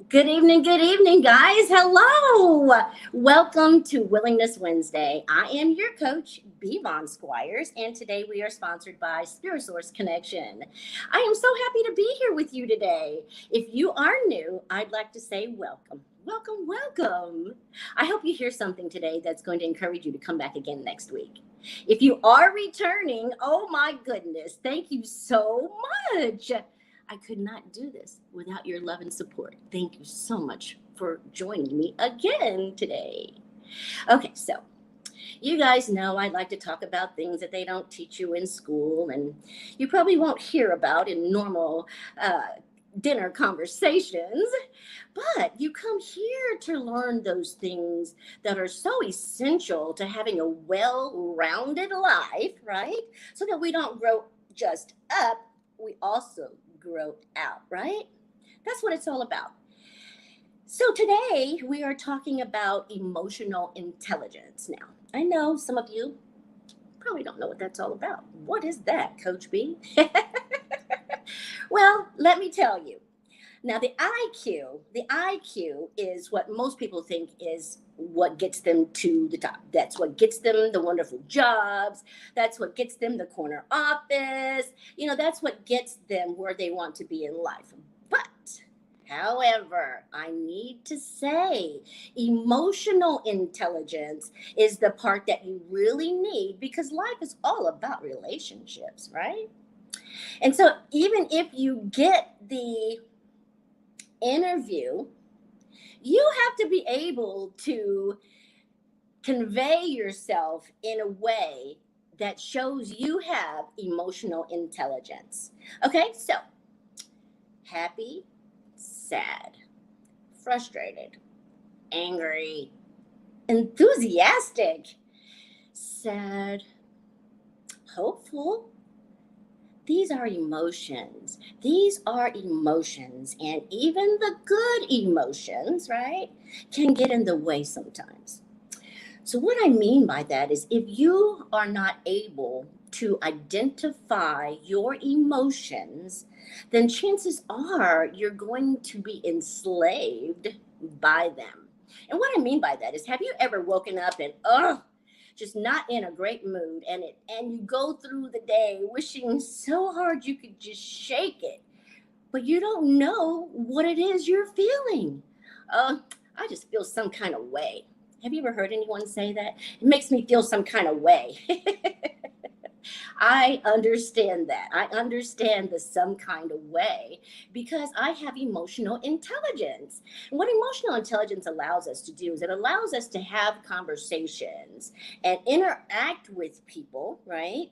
Good evening, guys. Hello. Welcome to Willingness Wednesday. I am your coach, BVon Squires, and today we are sponsored by Spirit Source Connection. I am so happy to be here with you today. If you are new, I'd like to say welcome. Welcome, welcome. I hope you hear something today that's going to encourage you to come back again next week. If you are returning, oh my goodness, thank you so much. I could not do this without your love and support. Thank you so much for joining me again today. Okay, so you guys know I like to talk about things that they don't teach you in school and you probably won't hear about in normal dinner conversations, but you come here to learn those things that are so essential to having a well-rounded life, right? So that we don't grow just up, we also grow out, right? That's what it's all about. So today we are talking about emotional intelligence. Now, I know some of you probably don't know what that's all about. What is that, Coach B? Well, let me tell you. Now, the IQ is what most people think is what gets them to the top. That's what gets them the wonderful jobs. That's what gets them the corner office. That's what gets them where they want to be in life. But, however, I need to say emotional intelligence is the part that you really need because life is all about relationships, right? And so, even if you get the interview, you have to be able to convey yourself in a way that shows you have emotional intelligence. Okay, so happy, sad, frustrated, angry, enthusiastic, sad, hopeful. These are emotions. These are emotions. And even the good emotions, right, can get in the way sometimes. So, what I mean by that is if you are not able to identify your emotions, then chances are you're going to be enslaved by them. And what I mean by that is have you ever woken up and, just not in a great mood and you go through the day wishing so hard you could just shake it, but you don't know what it is you're feeling? I just feel some kind of way. Have you ever heard anyone say that? It makes me feel some kind of way. I understand that. I understand the some kind of way because I have emotional intelligence. And what emotional intelligence allows us to do is it allows us to have conversations and interact with people, right?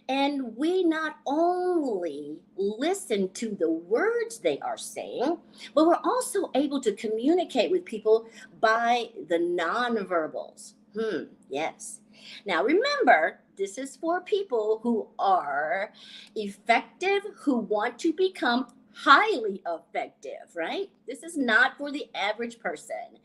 And we not only listen to the words they are saying, but we're also able to communicate with people by the nonverbals. Yes. Now, remember, this is for people who are effective, who want to become highly effective, right? This is not for the average person.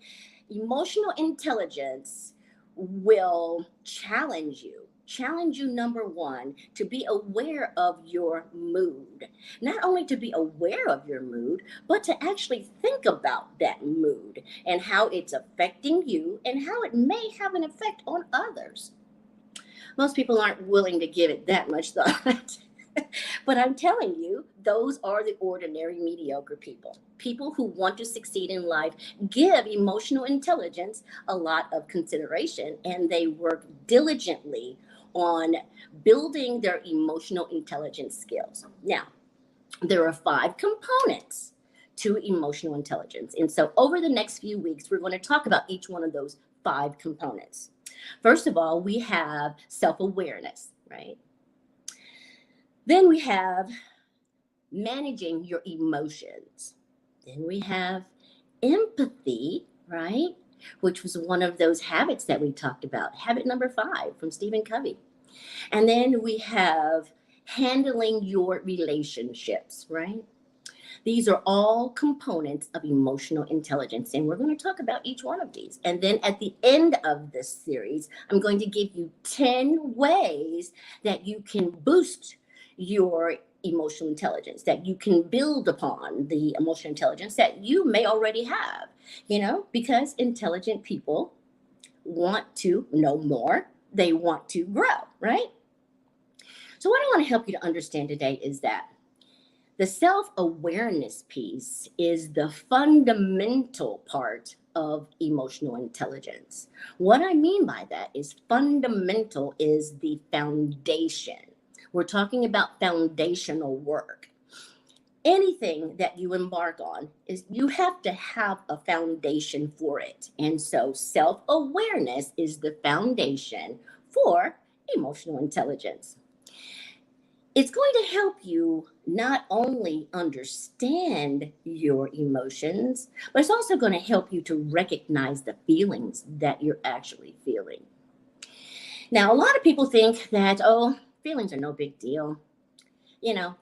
Emotional intelligence will challenge you, number one, to be aware of your mood. Not only to be aware of your mood, but to actually think about that mood and how it's affecting you and how it may have an effect on others. Most people aren't willing to give it that much thought. But I'm telling you, those are the ordinary mediocre people. People who want to succeed in life give emotional intelligence a lot of consideration and they work diligently on building their emotional intelligence skills. Now, there are 5 components to emotional intelligence. And so over the next few weeks, we're going to talk about each one of those 5 components. First of all, we have self-awareness, right? Then we have managing your emotions. Then we have empathy, right? Which was one of those habits that we talked about. Habit number 5 from Stephen Covey. And then we have handling your relationships, right? These are all components of emotional intelligence, and we're going to talk about each one of these. And then at the end of this series, I'm going to give you 10 ways that you can boost your emotional intelligence, that you can build upon the emotional intelligence that you may already have, because intelligent people want to know more, they want to grow, right? So, what I want to help you to understand today is that the self awareness piece is the fundamental part of emotional intelligence. What I mean by that is fundamental is the foundation. We're talking about foundational work. Anything that you embark on is you have to have a foundation for it. And so self awareness is the foundation for emotional intelligence. It's going to help you not only understand your emotions, but it's also going to help you to recognize the feelings that you're actually feeling. Now, a lot of people think that, feelings are no big deal.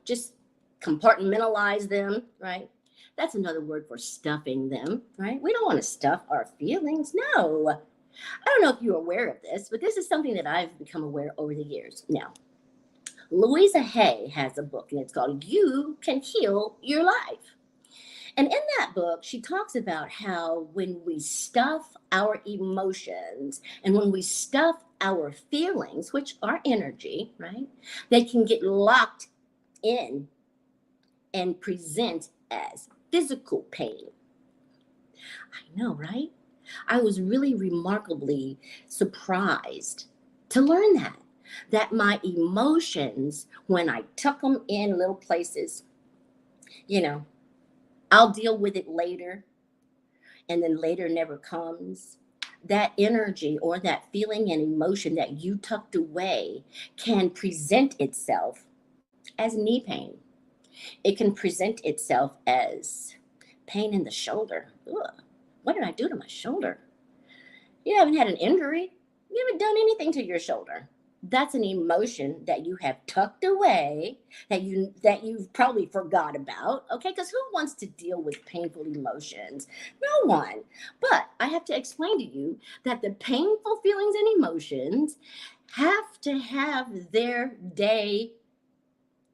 Just compartmentalize them, right? That's another word for stuffing them, right? We don't want to stuff our feelings. No. I don't know if you're aware of this, but this is something that I've become aware over the years. Now, Louisa Hay has a book, and it's called You Can Heal Your Life. And in that book, she talks about how when we stuff our emotions and when we stuff our feelings, which are energy, right, they can get locked in and present as physical pain. I know, right? I was really remarkably surprised to learn that my emotions, when I tuck them in little places, I'll deal with it later, and then later never comes. That energy or that feeling and emotion that you tucked away can present itself as knee pain. It can present itself as pain in the shoulder. Ugh, what did I do to my shoulder? You haven't had an injury. You haven't done anything to your shoulder. That's an emotion that you have tucked away, that you've probably forgot about, okay? Because who wants to deal with painful emotions? No one. But I have to explain to you that the painful feelings and emotions have to have their day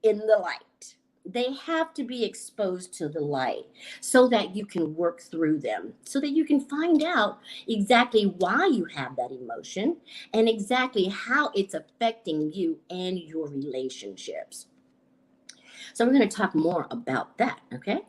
in the light. They have to be exposed to the light so that you can work through them, so that you can find out exactly why you have that emotion and exactly how it's affecting you and your relationships. So we're going to talk more about that, okay?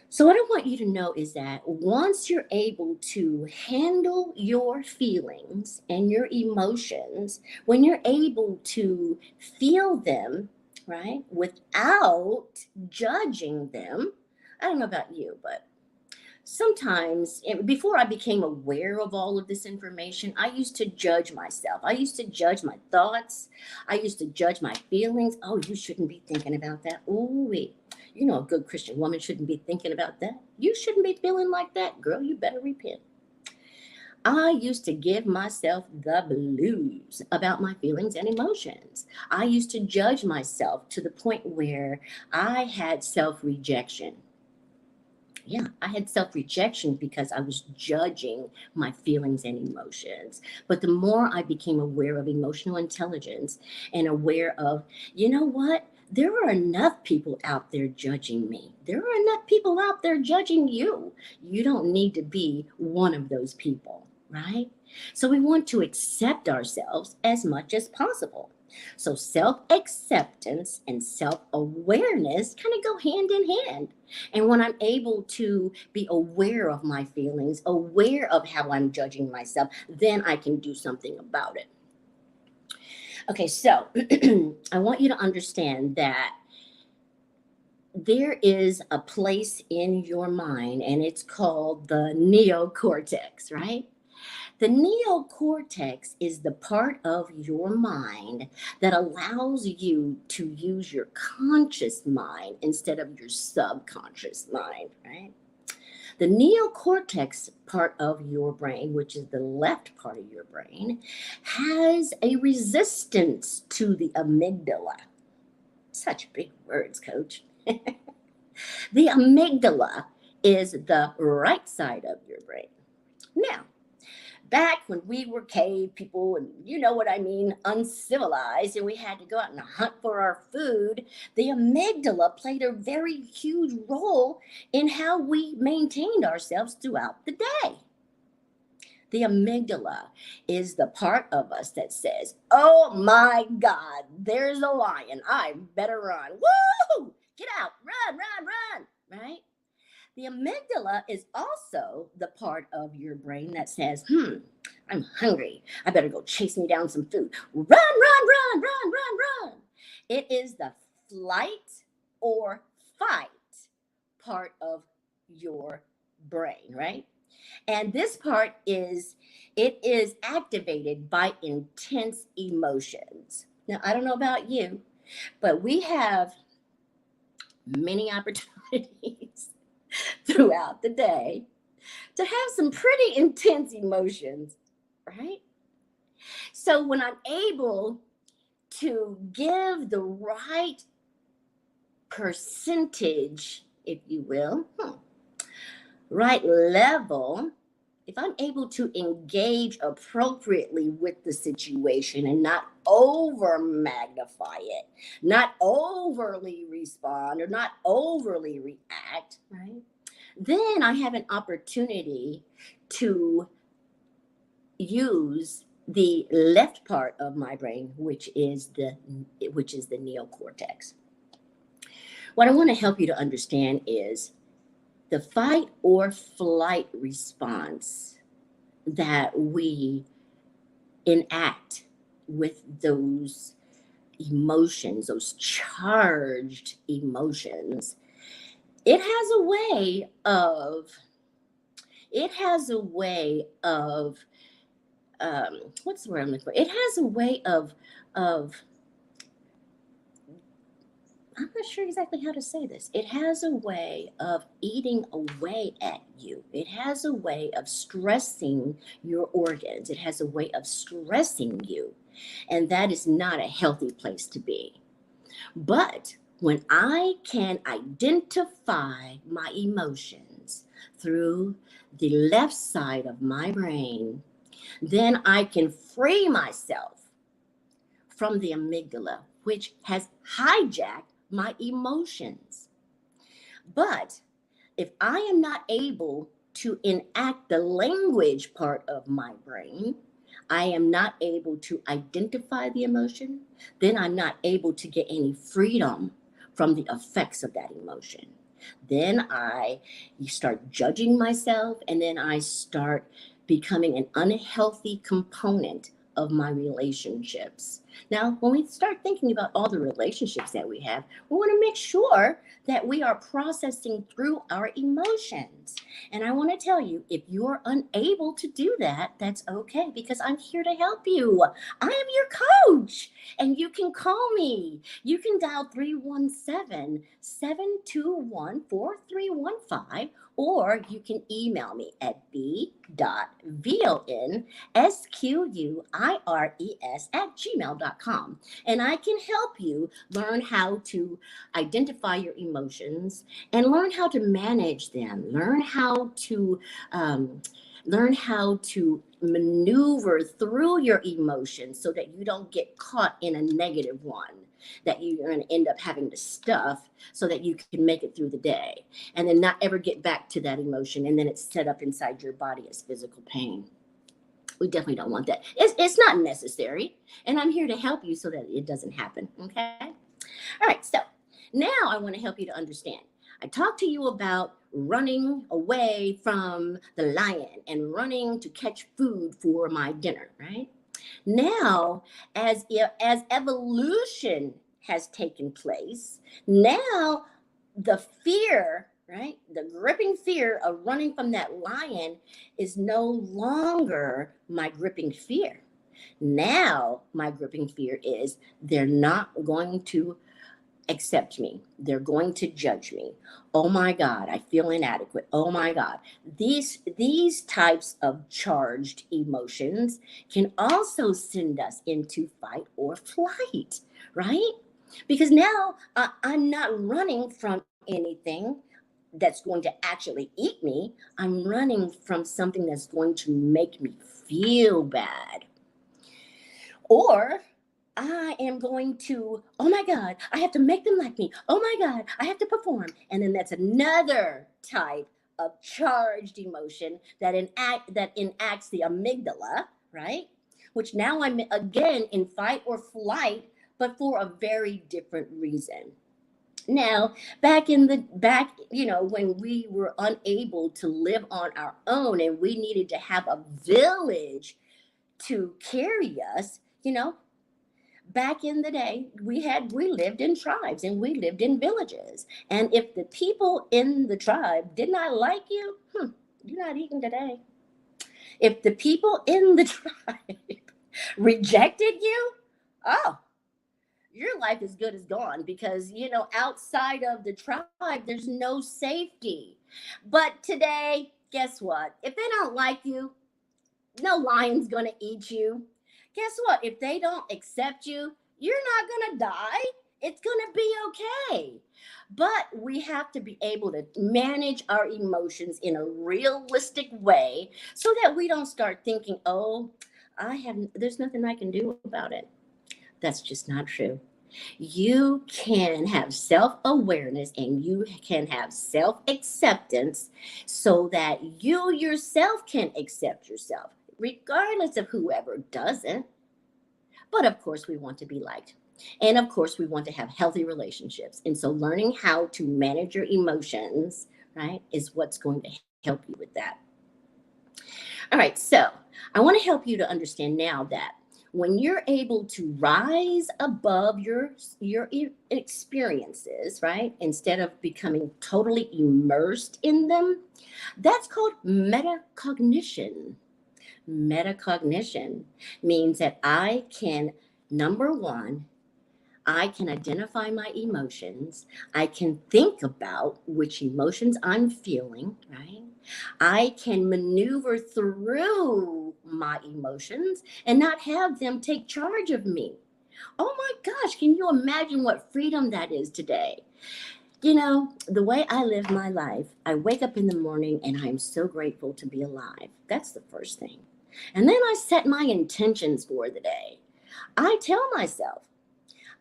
So what I want you to know is that once you're able to handle your feelings and your emotions, when you're able to feel them, right, without judging them. I don't know about you, but sometimes before I became aware of all of this information, I used to judge myself. I used to judge my thoughts. I used to judge my feelings. Oh, you shouldn't be thinking about that. Oh, wait. A good Christian woman shouldn't be thinking about that. You shouldn't be feeling like that. Girl, you better repent. I used to give myself the blues about my feelings and emotions. I used to judge myself to the point where I had self-rejection. Yeah, I had self-rejection because I was judging my feelings and emotions. But the more I became aware of emotional intelligence and aware of, you know what? There are enough people out there judging me. There are enough people out there judging you. You don't need to be one of those people, right? So we want to accept ourselves as much as possible. So self-acceptance and self-awareness kind of go hand in hand. And when I'm able to be aware of my feelings, aware of how I'm judging myself, then I can do something about it. Okay, so I want you to understand that there is a place in your mind, and it's called the neocortex, right? The neocortex is the part of your mind that allows you to use your conscious mind instead of your subconscious mind, right? The neocortex part of your brain, which is the left part of your brain, has a resistance to the amygdala. Such big words, coach. The amygdala is the right side of your brain. Now, back when we were cave people, and you know what I mean, uncivilized, and we had to go out and hunt for our food, the amygdala played a very huge role in how we maintained ourselves throughout the day. The amygdala is the part of us that says, oh my God, there's a lion. I better run. Woo! Get out, run, run, run, right? The amygdala is also the part of your brain that says, I'm hungry. I better go chase me down some food. Run, run, run, run, run, run. It is the flight or fight part of your brain, right? And this part is activated by intense emotions. Now, I don't know about you, but we have many opportunities throughout the day to have some pretty intense emotions, right? So when I'm able to give the right percentage, if you will, right level, if I'm able to engage appropriately with the situation and not over magnify it, not overly respond or not overly react, right? Then I have an opportunity to use the left part of my brain, which is the neocortex. What I want to help you to understand is the fight or flight response that we enact with those emotions, those charged emotions, it has a way of what's the word I'm looking for? It has a way of I'm not sure exactly how to say this. It has a way of eating away at you. It has a way of stressing your organs. It has a way of stressing you. And that is not a healthy place to be. But when I can identify my emotions through the left side of my brain, then I can free myself from the amygdala, which has hijacked my emotions. But if I am not able to enact the language part of my brain, I am not able to identify the emotion, then I'm not able to get any freedom from the effects of that emotion. Then I start judging myself, and then I start becoming an unhealthy component of my relationships. Now, when we start thinking about all the relationships that we have, we want to make sure that we are processing through our emotions. And I want to tell you, if you're unable to do that, that's okay, because I'm here to help you. I am your coach, and you can call me. You can dial 317-721-4315, or you can email me at b.von@gmail.com, and I can help you learn how to identify your emotions and learn how to manage them, learn how to maneuver through your emotions so that you don't get caught in a negative one that you're going to end up having to stuff so that you can make it through the day and then not ever get back to that emotion, and then it's set up inside your body as physical pain. We definitely don't want that. It's not necessary, and I'm here to help you so that it doesn't happen, okay? All right, so now I want to help you to understand. I talked to you about running away from the lion and running to catch food for my dinner, right? Now, as evolution has taken place, now the fear, right? The gripping fear of running from that lion is no longer my gripping fear. Now, my gripping fear is they're not going to accept me. They're going to judge me. Oh my God, I feel inadequate. Oh my God. These types of charged emotions can also send us into fight or flight, right? Because now I'm not running from anything. that's going to actually eat me. I'm running from something that's going to make me feel bad. Or I am going to, oh my God, I have to make them like me. Oh my God, I have to perform. And then that's another type of charged emotion that enacts the amygdala, right? Which now I'm again in fight or flight, but for a very different reason. Now, when we were unable to live on our own and we needed to have a village to carry us, back in the day, we lived in tribes and we lived in villages. And if the people in the tribe did not like you, you're not eating today. If the people in the tribe rejected you, oh, your life is good as gone, because outside of the tribe there's no safety. But today, guess what? If they don't like you, no lion's gonna eat you. Guess what? If they don't accept you, you're not gonna die. It's gonna be okay. But we have to be able to manage our emotions in a realistic way so that we don't start thinking, oh, there's nothing I can do about it. That's just not true. You can have self awareness and you can have self acceptance so that you yourself can accept yourself, regardless of whoever doesn't. But of course, we want to be liked. And of course, we want to have healthy relationships. And so, learning how to manage your emotions, right, is what's going to help you with that. All right. So, I want to help you to understand now that when you're able to rise above your experiences, right, instead of becoming totally immersed in them, that's called metacognition. Metacognition means that I can, number one, I can identify my emotions. I can think about which emotions I'm feeling, right? I can maneuver through my emotions and not have them take charge of me. Oh my gosh, can you imagine what freedom that is today? The way I live my life, I wake up in the morning and I am so grateful to be alive. That's the first thing. And then I set my intentions for the day. I tell myself,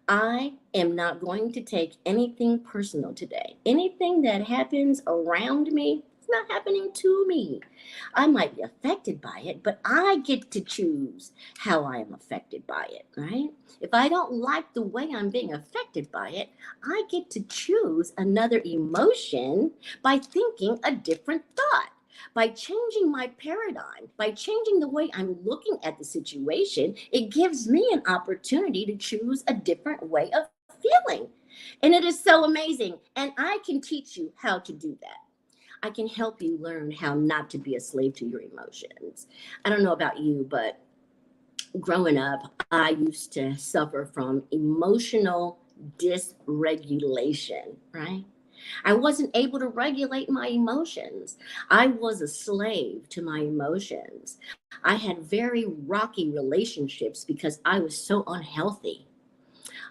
I am not going to take anything personal today. Anything that happens around me, it's not happening to me. I might be affected by it, but I get to choose how I am affected by it, right? If I don't like the way I'm being affected by it, I get to choose another emotion by thinking a different thought. By changing my paradigm, by changing the way I'm looking at the situation, it gives me an opportunity to choose a different way of feeling. And it is so amazing. And I can teach you how to do that. I can help you learn how not to be a slave to your emotions. I don't know about you, but growing up, I used to suffer from emotional dysregulation, right? I wasn't able to regulate my emotions. I was a slave to my emotions. I had very rocky relationships because I was so unhealthy.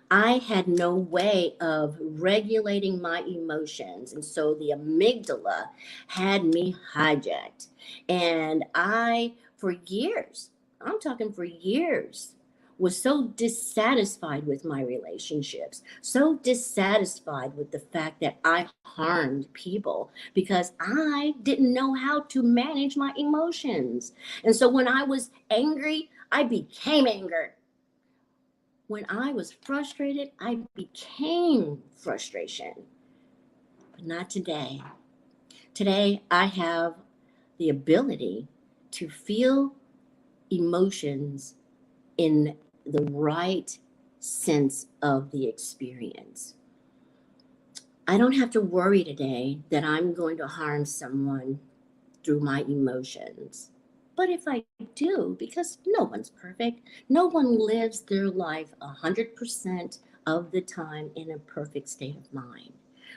I had no way of regulating my emotions. And so the amygdala had me hijacked. And for years, I'm talking for years, was so dissatisfied with my relationships, so dissatisfied with the fact that I harmed people because I didn't know how to manage my emotions. And so when I was angry, I became angry. When I was frustrated, I became frustration. But not today. Today, I have the ability to feel emotions in the right sense of the experience. I don't have to worry today that I'm going to harm someone through my emotions. But if I do, because no one's perfect, no one lives their life 100% of the time in a perfect state of mind.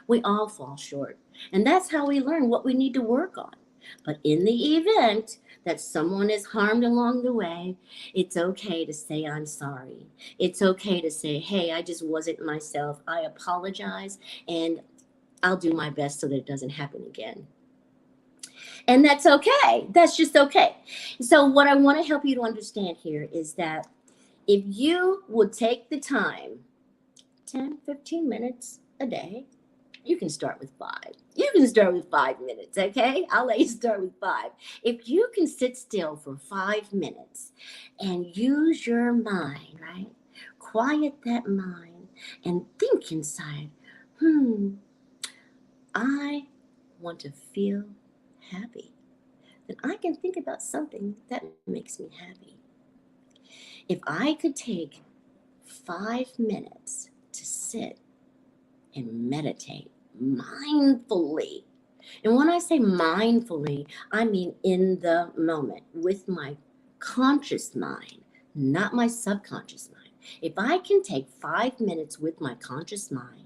We all fall short. And that's how we learn what we need to work on. But in the event that someone is harmed along the way, it's okay to say, I'm sorry. It's okay to say, hey, I just wasn't myself. I apologize. And I'll do my best so that it doesn't happen again. And that's okay. That's just okay. So, what I want to help you to understand here is that if you will take the time, 10, 15 minutes a day, you can start with 5. You can start with 5 minutes, okay? I'll let you start with 5. If you can sit still for 5 minutes and use your mind, right? Quiet that mind and think inside, I want to feel happy. Then I can think about something that makes me happy. If I could take 5 minutes to sit and meditate mindfully, and when I say mindfully, I mean in the moment with my conscious mind, not my subconscious mind. If I can take 5 minutes with my conscious mind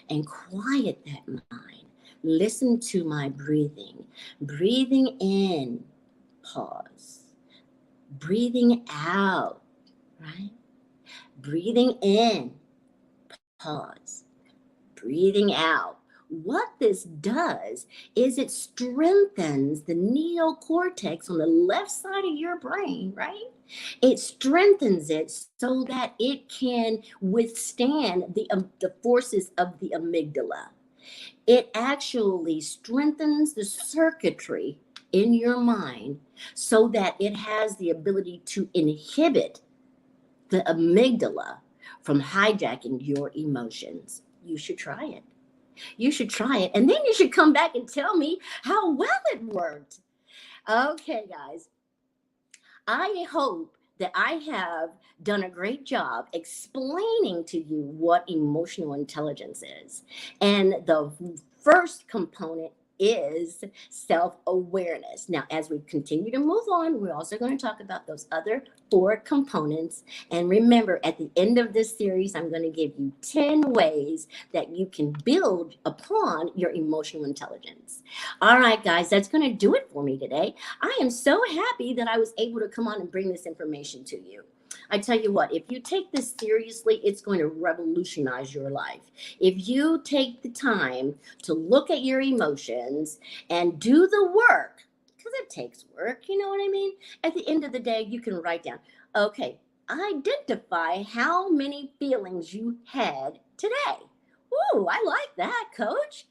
and quiet that mind, listen to my breathing. Breathing in, pause. Breathing out, right? Breathing in, pause. Breathing out. What this does is it strengthens the neocortex on the left side of your brain, right? It strengthens it so that it can withstand the forces of the amygdala. It actually strengthens the circuitry in your mind so that it has the ability to inhibit the amygdala from hijacking your emotions. You should try it. You should try it. And then you should come back and tell me how well it worked. Okay, guys. I hope that I have done a great job explaining to you what emotional intelligence is. And the first component is self-awareness. Now, as we continue to move on, we're also going to talk about those other 4 components. And remember, at the end of this series, I'm going to give you 10 ways that you can build upon your emotional intelligence. All right, guys, that's going to do it for me today. I am so happy that I was able to come on and bring this information to you. I tell you what, if you take this seriously, it's going to revolutionize your life. If you take the time to look at your emotions and do the work, because it takes work, you know what I mean? At the end of the day, you can write down, okay, identify how many feelings you had today. Ooh, I like that, coach.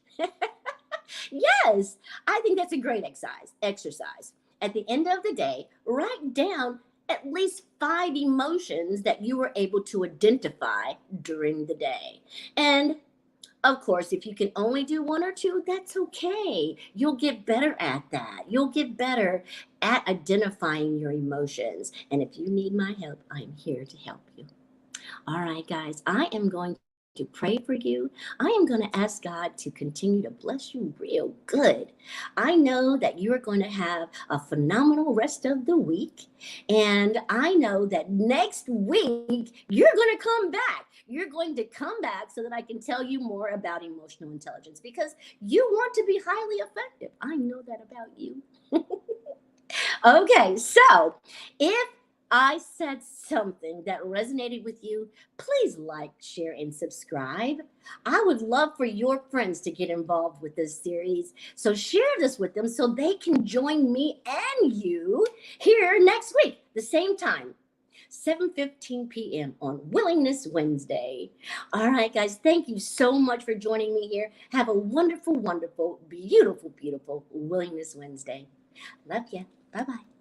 Yes, I think that's a great exercise. At the end of the day, write down at least 5 emotions that you were able to identify during the day. And of course, if you can only do 1 or 2, that's okay. You'll get better at that. You'll get better at identifying your emotions. And if you need my help, I'm here to help you. All right, guys, I am going to pray for you. I am going to ask God to continue to bless you real good. I know that you are going to have a phenomenal rest of the week. And I know that next week, you're going to come back. You're going to come back so that I can tell you more about emotional intelligence because you want to be highly effective. I know that about you. Okay, so if I said something that resonated with you, please like, share, and subscribe. I would love for your friends to get involved with this series. So share this with them so they can join me and you here next week, the same time, 7:15 p.m. on Willingness Wednesday. All right, guys, thank you so much for joining me here. Have a wonderful, wonderful, beautiful, beautiful Willingness Wednesday. Love ya. Bye-bye.